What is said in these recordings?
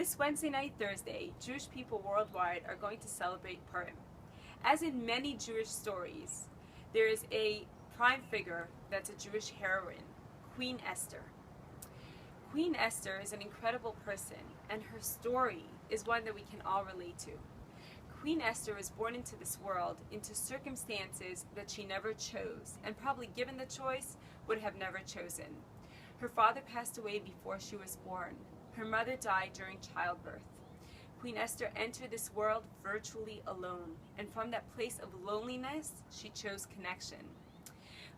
This Wednesday night, Thursday, Jewish people worldwide are going to celebrate Purim. As in many Jewish stories, there is a prime figure that's a Jewish heroine, Queen Esther. Queen Esther is an incredible person, and her story is one that we can all relate to. Queen Esther was born into this world into circumstances that she never chose, and probably given the choice, would have never chosen. Her father passed away before she was born. Her mother died during childbirth. Queen Esther entered this world virtually alone, and from that place of loneliness, she chose connection.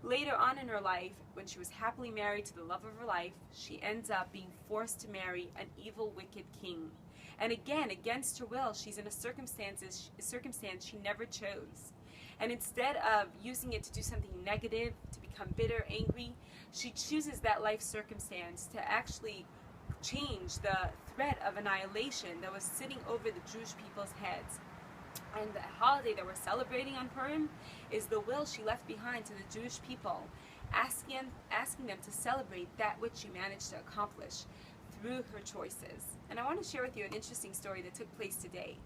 Later on in her life, when she was happily married to the love of her life, she ends up being forced to marry an evil, wicked king. And again, against her will, she's in a circumstance she never chose. And instead of using it to do something negative, to become bitter, angry, she chooses that life circumstance to actually change the threat of annihilation that was sitting over the Jewish people's heads. And the holiday that we're celebrating on Purim is the will she left behind to the Jewish people, asking them to celebrate that which she managed to accomplish through her choices. And I want to share with you an interesting story that took place today.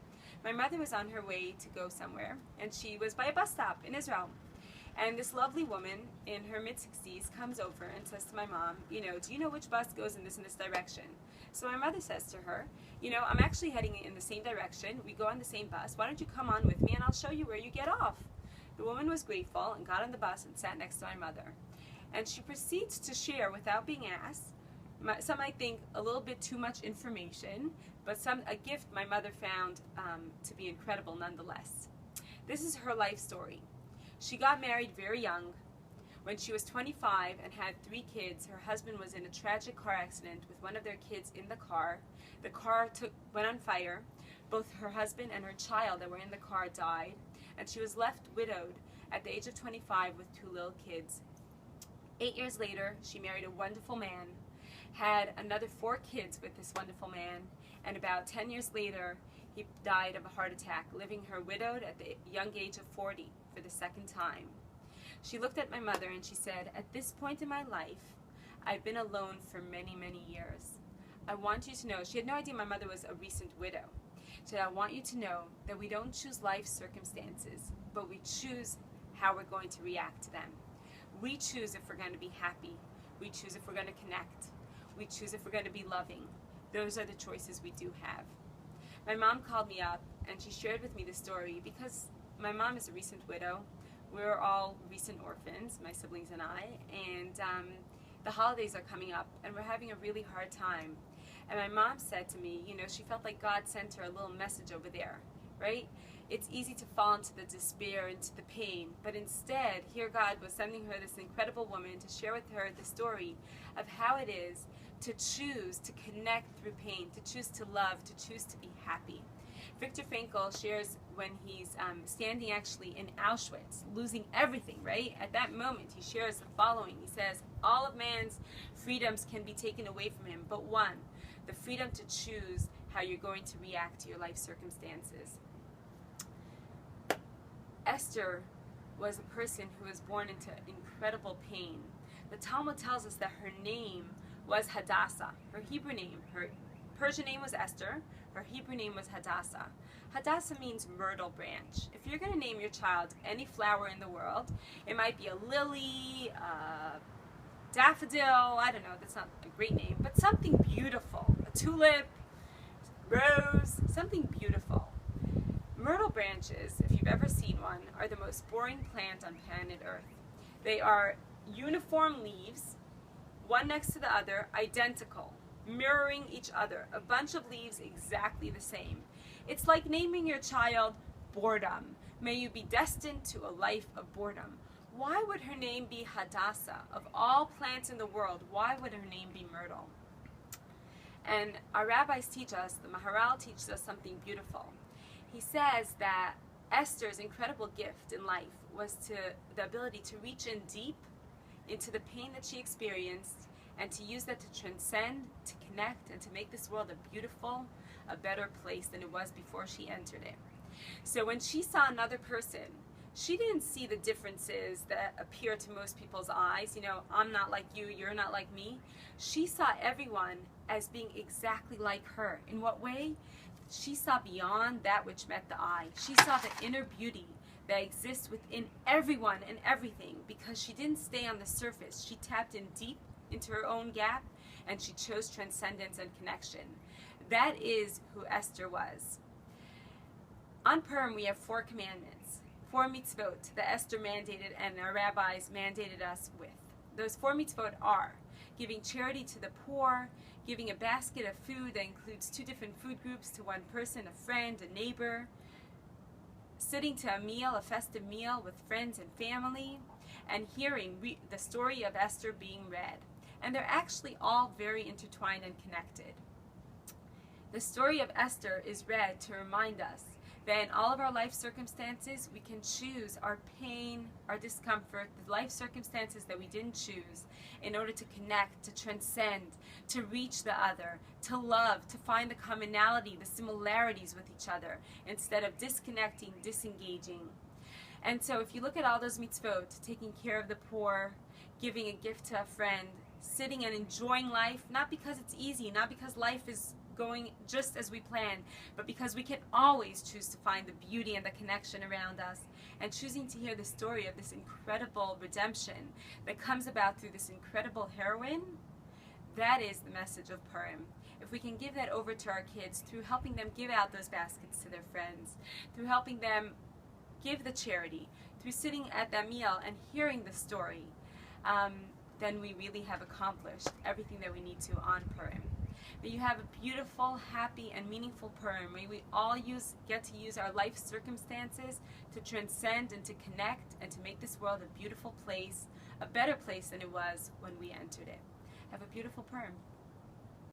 My mother was on her way to go somewhere, and she was by a bus stop in Israel. And this lovely woman in her mid-60s comes over and says to my mom, do you know which bus goes in this direction? So my mother says to her, I'm actually heading in the same direction. We go on the same bus. Why don't you come on with me and I'll show you where you get off? The woman was grateful and got on the bus and sat next to my mother. And she proceeds to share without being asked, some might think a little bit too much information, but a gift my mother found to be incredible nonetheless. This is her life story. She got married very young. When she was 25 and had 3 kids, her husband was in a tragic car accident with one of their kids in the car. The car went on fire. Both her husband and her child that were in the car died, and she was left widowed at the age of 25 with 2 little kids. 8 years later, she married a wonderful man, had another 4 kids with this wonderful man, and about 10 years later, he died of a heart attack, leaving her widowed at the young age of 40 for the second time. She looked at my mother and she said, "At this point in my life, I've been alone for many, many years. I want you to know," she had no idea my mother was a recent widow. She said, "I want you to know that we don't choose life circumstances, but we choose how we're going to react to them. We choose if we're going to be happy. We choose if we're going to connect. We choose if we're going to be loving. Those are the choices we do have." My mom called me up and she shared with me the story because my mom is a recent widow. We're all recent orphans, my siblings and I, and the holidays are coming up and we're having a really hard time. And my mom said to me, she felt like God sent her a little message over there, right? It's easy to fall into the despair, into the pain, but instead, here God was sending her this incredible woman to share with her the story of how it is to choose to connect through pain, to choose to love, to choose to be happy. Viktor Frankl shares when he's standing actually in Auschwitz, losing everything, right? At that moment, he shares the following. He says, all of man's freedoms can be taken away from him, but one, the freedom to choose how you're going to react to your life circumstances. Esther was a person who was born into incredible pain. The Talmud tells us that her name was Hadassah. Her Hebrew name, her Persian name was Esther. Her Hebrew name was Hadassah. Hadassah means myrtle branch. If you're going to name your child any flower in the world, it might be a lily, daffodil, I don't know, that's not a great name, but something beautiful. A tulip, rose, something beautiful. Myrtle branches, if you've ever seen one, are the most boring plant on planet Earth. They are uniform leaves, one next to the other, identical, mirroring each other, a bunch of leaves exactly the same. It's like naming your child Boredom. May you be destined to a life of boredom. Why would her name be Hadassah? Of all plants in the world, why would her name be Myrtle? And our rabbis teach us, the Maharal teaches us something beautiful. He says that Esther's incredible gift in life was the ability to reach in deep into the pain that she experienced and to use that to transcend, to connect, and to make this world a beautiful, a better place than it was before she entered it. So when she saw another person she didn't see the differences that appear to most people's eyes. You know, I'm not like you, you're not like me. She saw everyone as being exactly like her. In what way? She saw beyond that which met the eye. She saw the inner beauty that exists within everyone and everything, because she didn't stay on the surface. She tapped in deep into her own gap, and she chose transcendence and connection. That is who Esther was. On Purim, we have 4 commandments, 4 mitzvot that Esther mandated and our rabbis mandated us with. Those 4 mitzvot are giving charity to the poor, giving a basket of food that includes 2 different food groups to one person, a friend, a neighbor, sitting to a meal, a festive meal with friends and family, and hearing the story of Esther being read. And they're actually all very intertwined and connected. The story of Esther is read to remind us that in all of our life circumstances, we can choose our pain, our discomfort, the life circumstances that we didn't choose, in order to connect, to transcend, to reach the other, to love, to find the commonality, the similarities with each other, instead of disconnecting, disengaging. And so if you look at all those mitzvot, taking care of the poor, giving a gift to a friend, sitting and enjoying life, not because it's easy, not because life is going just as we plan, but because we can always choose to find the beauty and the connection around us, and choosing to hear the story of this incredible redemption that comes about through this incredible heroine. That is the message of Purim. If we can give that over to our kids through helping them give out those baskets to their friends, through helping them give the charity, through sitting at that meal and hearing the story, then we really have accomplished everything that we need to on Purim. May you have a beautiful, happy, and meaningful Purim. May we all get to use our life circumstances to transcend and to connect and to make this world a beautiful place, a better place than it was when we entered it. Have a beautiful Purim.